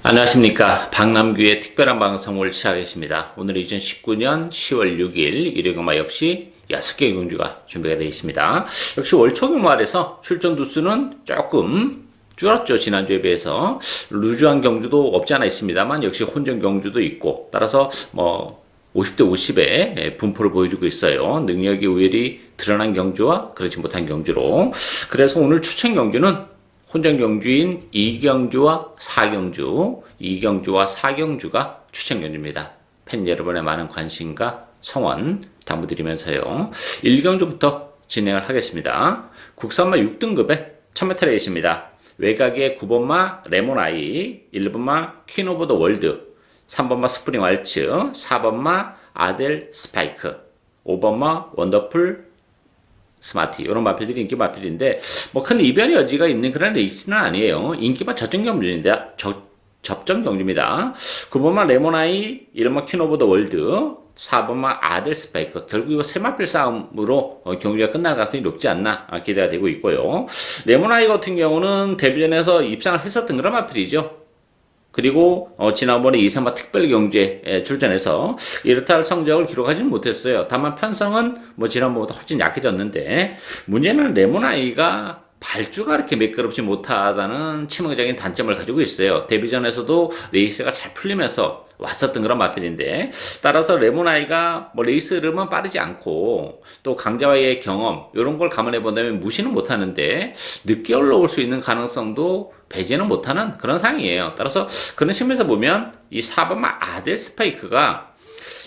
안녕하십니까. 박남규의 특별한 방송을 시작하겠습니다. 오늘 2019년 10월 6일 일요일마 역시 6개의 경주가 준비가 되어 있습니다. 역시 월초경말에서 출전 두수는 조금 줄었죠. 지난주에 비해서. 루즈한 경주도 없지 않아 있습니다만 역시 혼전 경주도 있고 따라서 50대 50의 분포를 보여주고 있어요. 능력이 우열이 드러난 경주와 그렇지 못한 경주로. 그래서 오늘 추천 경주는 혼전 경주인 2경주와 4경주, 2경주와 4경주가 추천 경주입니다. 팬 여러분의 많은 관심과 성원 당부드리면서요. 1경주부터 진행을 하겠습니다. 국산마 6등급의 1000m 레이스입니다. 외곽에 9번마 레몬아이, 1번마 퀸 오브 더 월드, 3번마 스프링 왈츠, 4번마 아델 스파이크, 5번마 원더풀 스마트 이런 마필들이 인기 마필인데 큰 이변의 여지가 있는 그런 레이스는 아니에요. 인기만 접전 경주인데 접전 경주입니다. 9번마 레몬아이, 1번마 퀸 오브 더 월드, 4번마 아델 스파이크 결국 이거 세 마필 싸움으로 경주가 끝날 가능성이 높지 않나 기대가 되고 있고요. 레몬아이 같은 경우는 데뷔전에서 입상을 했었던 그런 마필이죠. 그리고 지난번에 2, 3화 특별경주에 출전해서 이렇다 할 성적을 기록하지는 못했어요. 다만 편성은 지난번보다 훨씬 약해졌는데 문제는 레몬아이가 발주가 그렇게 매끄럽지 못하다는 치명적인 단점을 가지고 있어요. 데뷔전에서도 레이스가 잘 풀리면서 왔었던 그런 마필인데 따라서 레몬아이가 레이스 흐름은 빠르지 않고 또 강자와의 경험 이런 걸 감안해 본다면 무시는 못하는데 늦게 올라올 수 있는 가능성도 배제는 못하는 그런 상황이에요. 따라서 그런 측면에서 보면 이 4번마 아델 스파이크가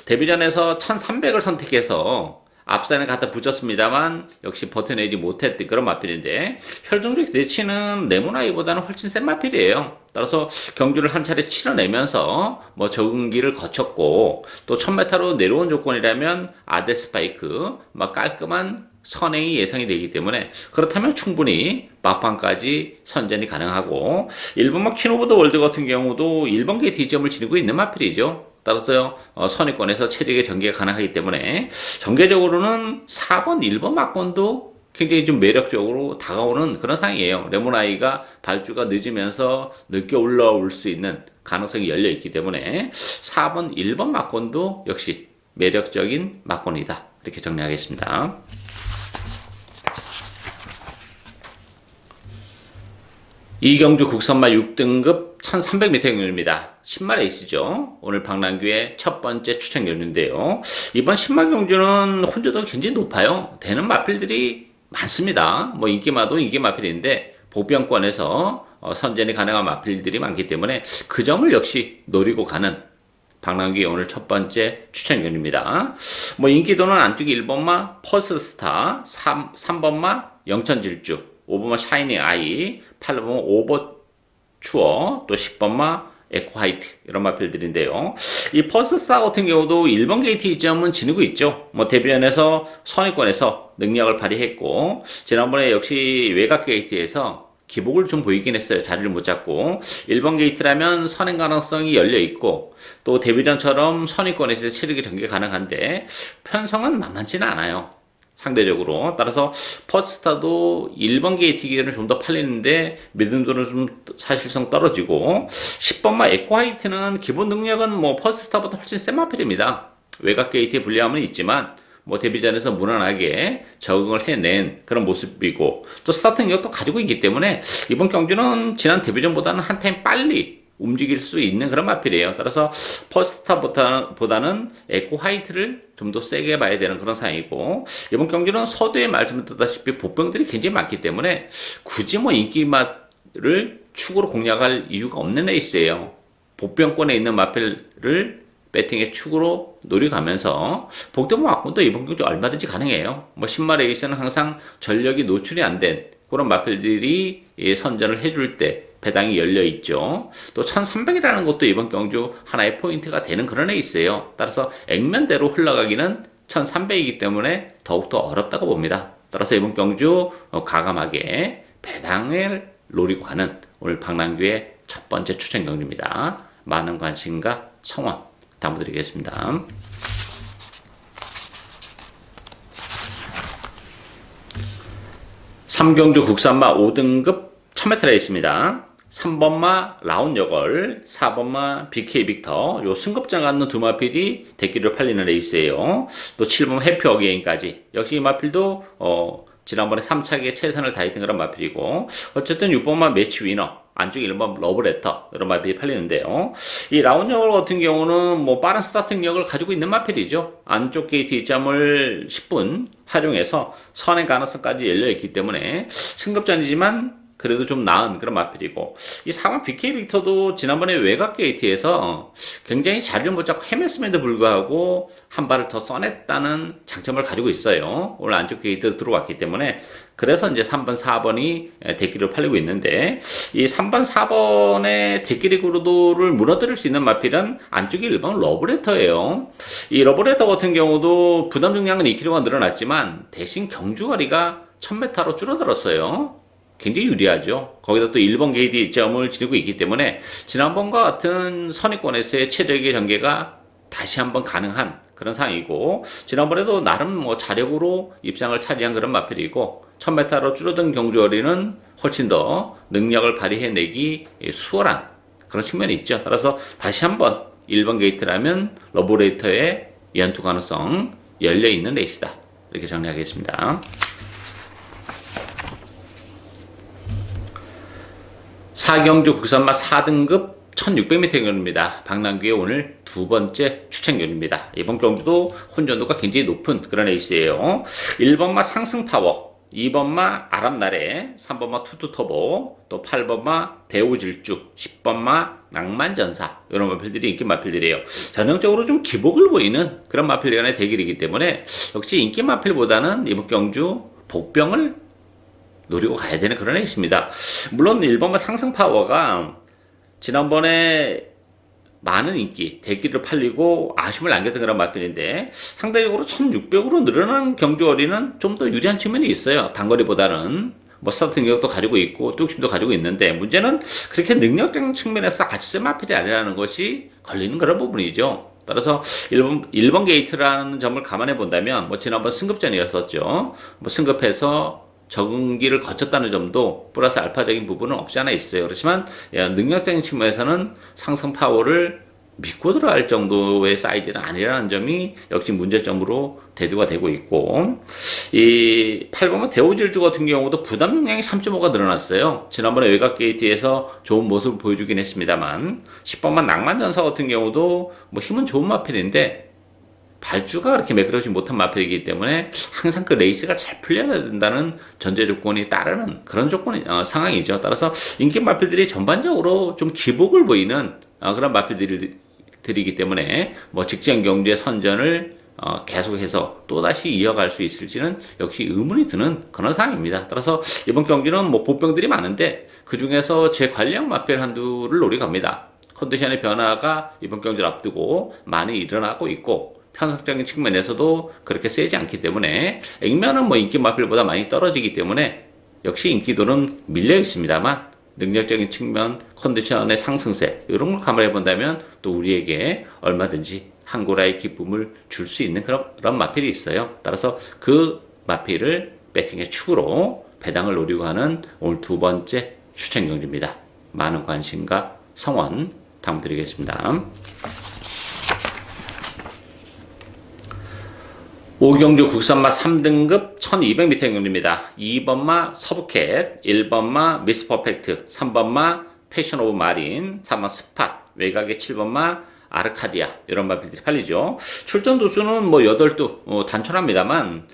데뷔전에서 1300을 선택해서 앞산에 갖다 붙였습니다만 역시 버텨내지 못했던 그런 마필인데 혈종적 대치는 레몬아이보다는 훨씬 센 마필이에요. 따라서 경주를 한 차례 치러내면서 적응기를 거쳤고 또 1000m로 내려온 조건이라면 아델 스파이크 깔끔한 선행이 예상이 되기 때문에 그렇다면 충분히 막판까지 선전이 가능하고 1번마 퀸 오브 더 월드 같은 경우도 1번 게이트 2점을 지니고 있는 마필이죠. 따라서 선의권에서 체력의 전개가 가능하기 때문에 전개적으로는 4번, 1번 막권도 굉장히 좀 매력적으로 다가오는 그런 상황이에요. 레몬아이가 발주가 늦으면서 늦게 올라올 수 있는 가능성이 열려 있기 때문에 4번, 1번 막권도 역시 매력적인 막권이다. 이렇게 정리하겠습니다. 이경주 국산마 6등급 1300m 경주입니다. 10마 레이스죠. 오늘 박남규의 첫 번째 추천 경주인데요. 이번 10마 경주는 혼자도 굉장히 높아요. 되는 마필들이 많습니다. 인기마도 인기 마필인데 보병권에서 선전이 가능한 마필들이 많기 때문에 그 점을 역시 노리고 가는 박남규의 오늘 첫 번째 추천 경주입니다. 인기도는 안쪽에 1번마 퍼스스타, 3번마 영천질주, 5번마 샤이닝 아이, 8번마 오버추어, 또 10번마 에코 화이트 이런 마필들인데요. 이 퍼스스타 같은 경우도 1번 게이트 2점은 지니고 있죠. 데뷔전에서 선의권에서 능력을 발휘했고 지난번에 역시 외곽 게이트에서 기복을 좀 보이긴 했어요. 자리를 못 잡고 1번 게이트라면 선행 가능성이 열려 있고 또 데뷔전처럼 선의권에서 체력이 전개 가능한데 편성은 만만치는 않아요. 상대적으로. 따라서 퍼스타도 1번 게이트이기 때문에 좀 더 팔리는데 믿음도는 좀 사실상 떨어지고 10번마 에코 화이트는 기본 능력은 퍼스타보다 훨씬 센 마필입니다. 외곽 게이트에 불리함은 있지만 데뷔전에서 무난하게 적응을 해낸 그런 모습이고 또 스타트 능력도 가지고 있기 때문에 이번 경주는 지난 데뷔전보다는 한 타임 빨리 움직일 수 있는 그런 마필이에요. 따라서 퍼스타보다는 에코 화이트를 좀 더 세게 봐야 되는 그런 상황이고 이번 경기는 서두에 말씀드렸다시피 복병들이 굉장히 많기 때문에 굳이 인기마를 축으로 공략할 이유가 없는 레이스예요. 복병권에 있는 마필을 배팅의 축으로 노려가면서 복병 막권도 이번 경기 얼마든지 가능해요. 10마 레이스는 항상 전력이 노출이 안 된 그런 마필들이 선전을 해줄 때 배당이 열려 있죠. 또 1300이라는 것도 이번 경주 하나의 포인트가 되는 그런 레이스예요. 따라서 액면대로 흘러가기는 1300이기 때문에 더욱더 어렵다고 봅니다. 따라서 이번 경주 과감하게 배당을 노리고 가는 오늘 박남규의 첫 번째 추천 경주입니다. 많은 관심과 성원 당부드리겠습니다. 3경주 국산마 5등급 1000m 레이스입니다. 3번마 라운여걸, 4번마 BK 빅터, 요 승급장 갖는 두 마필이 대기로 팔리는 레이스예요. 또 7번 해피 어게인까지. 역시 이 마필도 지난번에 3차기에 최선을 다했던 그런 마필이고, 어쨌든 6번마 매치 위너, 안쪽 1번 러브레터, 이런 마필이 팔리는데요. 이 라운여걸 같은 경우는 뭐 빠른 스타트 능력을 가지고 있는 마필이죠. 안쪽 게이트 입점을 10분 활용해서 선행 가능성까지 열려있기 때문에 승급전이지만 그래도 좀 나은 그런 마필이고, 이 4번 BK 빅터도 지난번에 외곽 게이트에서 굉장히 자리를 못 잡고 헤맸음에도 불구하고 한 발을 더 써냈다는 장점을 가지고 있어요. 오늘 안쪽 게이트 들어왔기 때문에. 그래서 이제 3번, 4번이 대기로 팔리고 있는데, 이 3번, 4번의 대기리 구도를 무너뜨릴 수 있는 마필은 안쪽이 1번 러브레터예요. 이 러브레터 같은 경우도 부담 중량은 2kg가 늘어났지만 대신 경주거리가 1000m로 줄어들었어요. 굉장히 유리하죠. 거기다 또 1번 게이트 입점을 지니고 있기 때문에 지난번과 같은 선입권에서의 최적의 전개가 다시 한번 가능한 그런 상황이고, 지난번에도 나름 뭐 자력으로 입장을 차지한 그런 마필이고, 1000m로 줄어든 경주거리는 훨씬 더 능력을 발휘해내기 수월한 그런 측면이 있죠. 따라서 다시 한번 1번 게이트라면 러브레이터의 연투 가능성 열려있는 레이스다, 이렇게 정리하겠습니다. 4경주 국산마 4등급 1600m 경주입니다. 박남규의 오늘 두 번째 추천 경주입니다. 이번 경주도 혼전도가 굉장히 높은 그런 레이스예요. 1번마 상승파워, 2번마 아랍나래, 3번마 투투터보, 또 8번마 대우질주, 10번마 낭만전사, 이런 마필들이 인기 마필들이에요. 전형적으로 좀 기복을 보이는 그런 마필 간의 대결이기 때문에 역시 인기 마필보다는 이번 경주 복병을 노리고 가야 되는 그런 레이스입니다. 물론 1번마 상승 파워가 지난번에 많은 인기, 대기를 팔리고 아쉬움을 남겼던 그런 마필인데, 상대적으로 1600으로 늘어난 경주거리는 좀 더 유리한 측면이 있어요. 단거리보다는. 뭐 스타트 능력도 가지고 있고 뚝심도 가지고 있는데, 문제는 그렇게 능력적인 측면에서 아주 센 마필이 아니라는 것이 걸리는 그런 부분이죠. 따라서 1번 게이트라는 점을 감안해 본다면, 뭐 지난번 승급전이었었죠. 뭐 승급해서 적응기를 거쳤다는 점도 플러스 알파적인 부분은 없지 않아 있어요. 그렇지만 능력적인 측면에서는 상승 파워를 믿고 들어갈 정도의 사이즈는 아니라는 점이 역시 문제점으로 대두가 되고 있고, 이 8번은 대우질주 같은 경우도 부담 용량이 3.5가 늘어났어요. 지난번에 외곽 게이트에서 좋은 모습을 보여주긴 했습니다만, 10번만 낭만전사 같은 경우도 뭐 힘은 좋은 마필인데 발주가 그렇게 매끄럽지 못한 마필이기 때문에 항상 그 레이스가 잘 풀려야 된다는 전제 조건이 따르는 그런 조건이 상황이죠. 따라서 인기 마필들이 전반적으로 좀 기복을 보이는 그런 마필들이기 때문에 뭐 직전 경주의 선전을 계속해서 또다시 이어갈 수 있을지는 역시 의문이 드는 그런 상황입니다. 따라서 이번 경기는 뭐 보병들이 많은데 그 중에서 제 관리형 마필 한두를 노려갑니다. 컨디션의 변화가 이번 경기를 앞두고 많이 일어나고 있고, 편성적인 측면에서도 그렇게 세지 않기 때문에 액면은 뭐 인기 마필보다 많이 떨어지기 때문에 역시 인기도는 밀려 있습니다만, 능력적인 측면, 컨디션의 상승세, 이런 걸 감안해 본다면 또 우리에게 얼마든지 한 고라의 기쁨을 줄 수 있는 그런 마필이 있어요. 따라서 그 마필을 배팅의 축으로 배당을 노리고 하는 오늘 두 번째 추천 경주입니다. 많은 관심과 성원 당부드리겠습니다. 5경주 국산마 3등급 1200m 경주입니다. 2번마 서브캣, 1번마 미스퍼펙트, 3번마 패션 오브 마린, 4번 스팟, 외곽의 7번마 아르카디아, 이런 마필들이 팔리죠. 출전 도수는 뭐 8두 단촐합니다만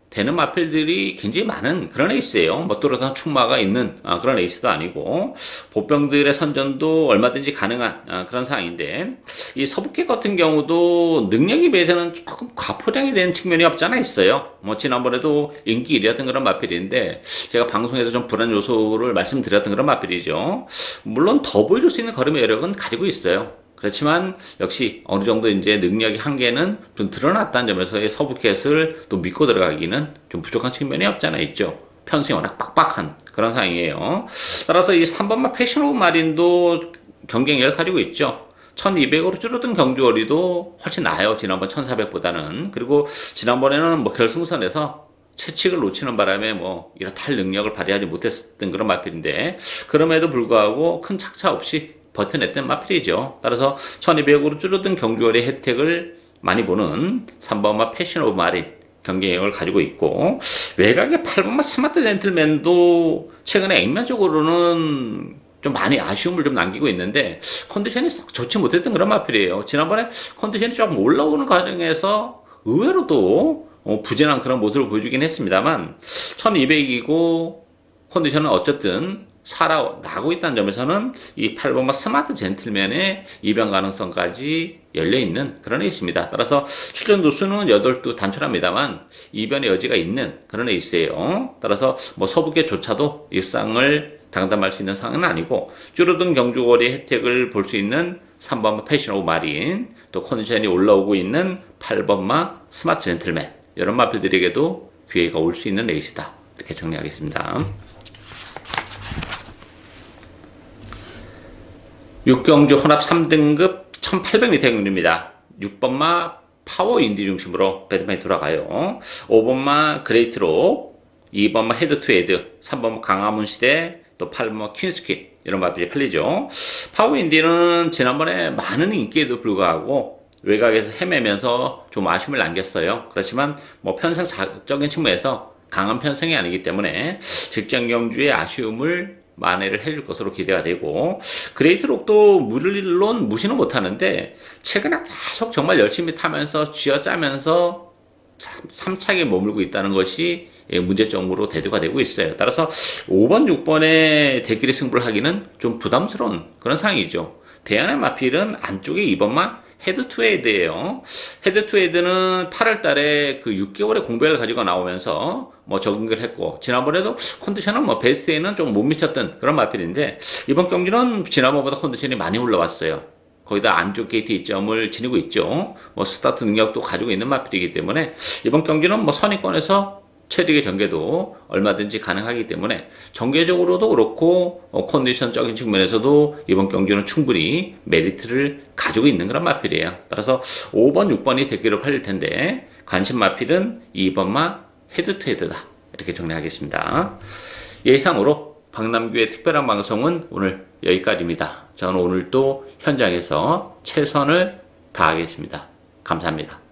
되는 마필들이 굉장히 많은 그런 레이스예요. 뭐 뚜렷한 충마가 있는 그런 레이스도 아니고, 보병들의 선전도 얼마든지 가능한 그런 상황인데, 이 서부캐 같은 경우도 능력에 비해서는 조금 과포장이 된 측면이 없지 않아 있어요. 뭐 지난번에도 인기 1위였던 그런 마필인데 제가 방송에서 좀 불안 요소를 말씀드렸던 그런 마필이죠. 물론 더 보여줄 수 있는 걸음의 여력은 가지고 있어요. 그렇지만 역시 어느 정도 이제 능력의 한계는 좀 드러났다는 점에서의 서브캣을 또 믿고 들어가기는 좀 부족한 측면이 없잖아 있죠. 편성이 워낙 빡빡한 그런 상황이에요. 따라서 이 3번마 패션 오브 마린도 경쟁력을 가지고 있죠. 1200으로 줄어든 경주거리도 훨씬 나아요. 지난번 1400보다는. 그리고 지난번에는 뭐 결승선에서 채찍을 놓치는 바람에 뭐 이렇다 할 능력을 발휘하지 못했던 그런 마필인데 그럼에도 불구하고 큰 착차 없이 버텨냈던 마필이죠. 따라서 1200으로 줄어든 경주거리 혜택을 많이 보는 3번마 패션 오브 마린 경쟁력을 가지고 있고 외곽의 8번마 스마트 젠틀맨도 최근에 액면적으로는 좀 많이 아쉬움을 좀 남기고 있는데 컨디션이 썩 좋지 못했던 그런 마필이에요. 지난번에 컨디션이 조금 올라오는 과정에서 의외로도 부진한 그런 모습을 보여주긴 했습니다만 1200이고 컨디션은 어쨌든 살아나고 있다는 점에서는 이 8번마 스마트 젠틀맨의 입양 가능성까지 열려있는 그런 에이스입니다. 따라서 출전 도수는 8두 단촐합니다만 이변의 여지가 있는 그런 에이스예요. 따라서 뭐 서부계조차도 일상을 장담할 수 있는 상황은 아니고 줄어든 경주거리 혜택을 볼 수 있는 3번마 패션 오브 마린 또 컨디션이 올라오고 있는 8번마 스마트 젠틀맨 이런 마필들에게도 기회가 올 수 있는 레이스다. 이렇게 정리하겠습니다. 6경주 혼합 3등급 1800m 경주입니다. 6번마 파워 인디 중심으로 배드맨이 돌아가요. 5번마 그레이트록, 2번마 헤드 투 헤드, 3번마 강화문 시대, 또 8번마 퀸스퀸 이런 마필이 팔리죠. 파워 인디는 지난번에 많은 인기에도 불구하고 외곽에서 헤매면서 좀 아쉬움을 남겼어요. 그렇지만 뭐 편성적인 측면에서 강한 편성이 아니기 때문에 직전 경주의 아쉬움을 만회를 해줄 것으로 기대가 되고 그레이트록도 물론 무시는 못하는데 최근에 계속 정말 열심히 타면서 쥐어짜면서 3차게 머물고 있다는 것이 문제점으로 대두가 되고 있어요. 따라서 5번, 6번의 대끼리 승부를 하기는 좀 부담스러운 그런 상황이죠. 대안의 마필은 안쪽에 2번만 헤드 투 헤드예요. 헤드 투 헤드는 8월 달에 그 6개월의 공백을 가지고 나오면서 뭐 적응을 했고 지난번에도 컨디션은 뭐 베스트에는 좀 못 미쳤던 그런 마필인데 이번 경기는 지난번보다 컨디션이 많이 올라왔어요. 거기다 안쪽 게이트 2점을 지니고 있죠. 뭐 스타트 능력도 가지고 있는 마필이기 때문에 이번 경기는 뭐 선의권에서 최적의 전개도 얼마든지 가능하기 때문에 전개적으로도 그렇고 컨디션적인 측면에서도 이번 경기는 충분히 메리트를 가지고 있는 그런 마필이에요. 따라서 5번, 6번이 대기로 팔릴 텐데 관심 마필은 2번마 헤드 투 헤드다. 이렇게 정리하겠습니다. 예상으로 박남규의 특별한 방송은 오늘 여기까지입니다. 저는 오늘 또 현장에서 최선을 다하겠습니다. 감사합니다.